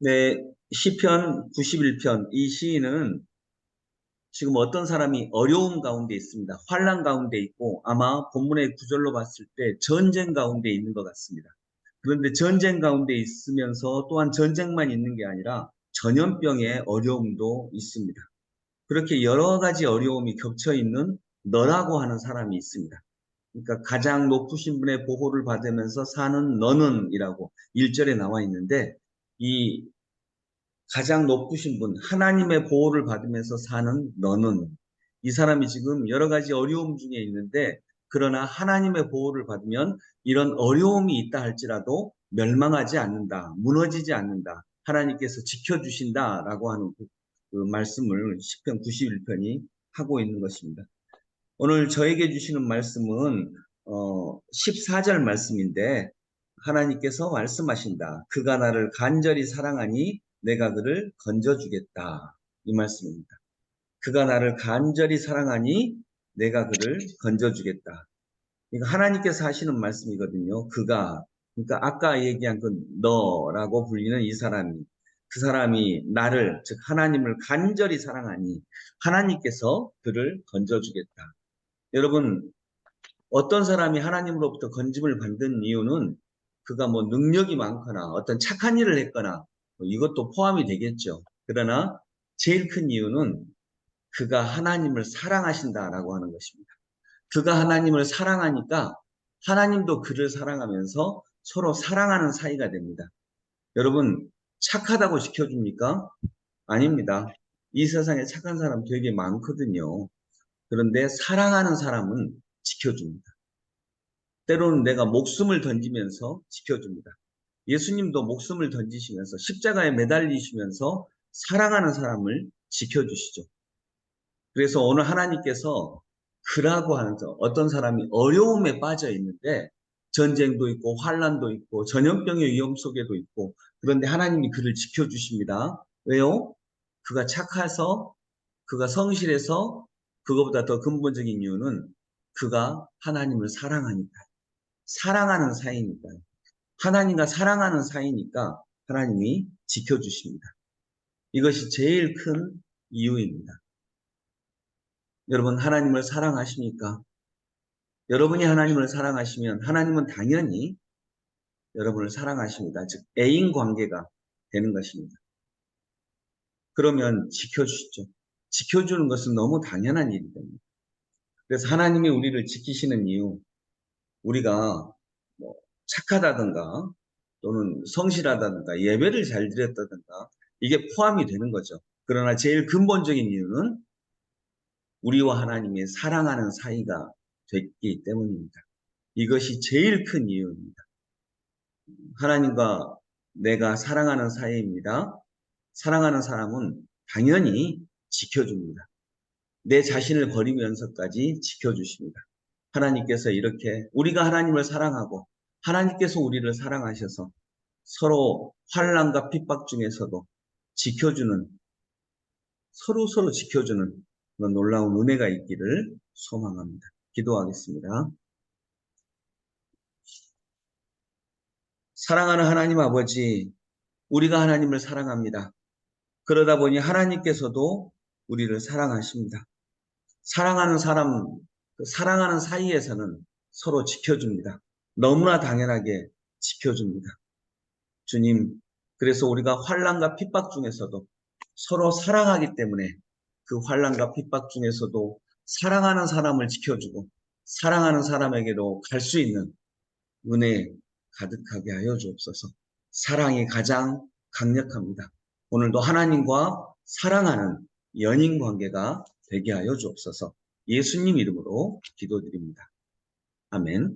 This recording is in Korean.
네, 시편 91편. 이 시인은 지금 어떤 사람이 어려움 가운데 있습니다. 환난 가운데 있고 아마 본문의 구절로 봤을 때 전쟁 가운데 있는 것 같습니다. 그런데 전쟁 가운데 있으면서 또한 전쟁만 있는 게 아니라 전염병의 어려움도 있습니다. 그렇게 여러 가지 어려움이 겹쳐 있는 너라고 하는 사람이 있습니다. 그러니까 가장 높으신 분의 보호를 받으면서 사는 너는이라고 1절에 나와 있는데, 이 가장 높으신 분, 하나님의 보호를 받으면서 사는 너는, 이 사람이 지금 여러 가지 어려움 중에 있는데, 그러나 하나님의 보호를 받으면 이런 어려움이 있다 할지라도 멸망하지 않는다, 무너지지 않는다, 하나님께서 지켜주신다라고 하는 그 말씀을 시편 91편이 하고 있는 것입니다. 오늘 저에게 주시는 말씀은 14절 말씀인데, 하나님께서 말씀하신다. 그가 나를 간절히 사랑하니 내가 그를 건져주겠다. 이 말씀입니다. 그가 나를 간절히 사랑하니 내가 그를 건져주겠다. 이거 하나님께서 하시는 말씀이거든요. 그가, 그러니까 아까 얘기한 그 너라고 불리는 이 사람이, 그 사람이 나를, 즉 하나님을 간절히 사랑하니 하나님께서 그를 건져주겠다. 여러분, 어떤 사람이 하나님으로부터 건짐을 받는 이유는 그가 뭐 능력이 많거나 어떤 착한 일을 했거나 뭐 이것도 포함이 되겠죠. 그러나 제일 큰 이유는 그가 하나님을 사랑하신다라고 하는 것입니다. 그가 하나님을 사랑하니까 하나님도 그를 사랑하면서 서로 사랑하는 사이가 됩니다. 여러분, 착하다고 지켜줍니까? 아닙니다. 이 세상에 착한 사람 되게 많거든요. 그런데 사랑하는 사람은 지켜줍니다. 때로는 내가 목숨을 던지면서 지켜줍니다. 예수님도 목숨을 던지시면서 십자가에 매달리시면서 사랑하는 사람을 지켜주시죠. 그래서 오늘 하나님께서 그라고 하는 어떤 사람이 어려움에 빠져 있는데 전쟁도 있고 환란도 있고 전염병의 위험 속에도 있고, 그런데 하나님이 그를 지켜주십니다. 왜요? 그가 착해서, 그가 성실해서, 그거보다 더 근본적인 이유는 그가 하나님을 사랑하니까, 사랑하는 사이니까, 하나님과 사랑하는 사이니까 하나님이 지켜주십니다. 이것이 제일 큰 이유입니다. 여러분, 하나님을 사랑하십니까? 여러분이 하나님을 사랑하시면 하나님은 당연히 여러분을 사랑하십니다. 즉, 애인 관계가 되는 것입니다. 그러면 지켜주시죠. 지켜주는 것은 너무 당연한 일이 됩니다. 그래서 하나님이 우리를 지키시는 이유, 우리가 뭐 착하다든가 또는 성실하다든가 예배를 잘 드렸다든가 이게 포함이 되는 거죠. 그러나 제일 근본적인 이유는 우리와 하나님의 사랑하는 사이가 됐기 때문입니다. 이것이 제일 큰 이유입니다. 하나님과 내가 사랑하는 사이입니다. 사랑하는 사람은 당연히 지켜줍니다. 내 자신을 버리면서까지 지켜주십니다. 하나님께서 이렇게 우리가 하나님을 사랑하고 하나님께서 우리를 사랑하셔서 서로 환난과 핍박 중에서도 지켜주는, 서로 지켜주는 그런 놀라운 은혜가 있기를 소망합니다. 기도하겠습니다. 사랑하는 하나님 아버지, 우리가 하나님을 사랑합니다. 그러다 보니 하나님께서도 우리를 사랑하십니다. 사랑하는 사람, 사랑하는 사이에서는 서로 지켜줍니다. 너무나 당연하게 지켜줍니다. 주님, 그래서 우리가 환난과 핍박 중에서도 서로 사랑하기 때문에 그 환난과 핍박 중에서도 사랑하는 사람을 지켜주고 사랑하는 사람에게도 갈 수 있는 은혜 가득하게 하여 주옵소서. 사랑이 가장 강력합니다. 오늘도 하나님과 사랑하는 연인 관계가 되게 하여 주옵소서. 예수님 이름으로 기도드립니다. 아멘.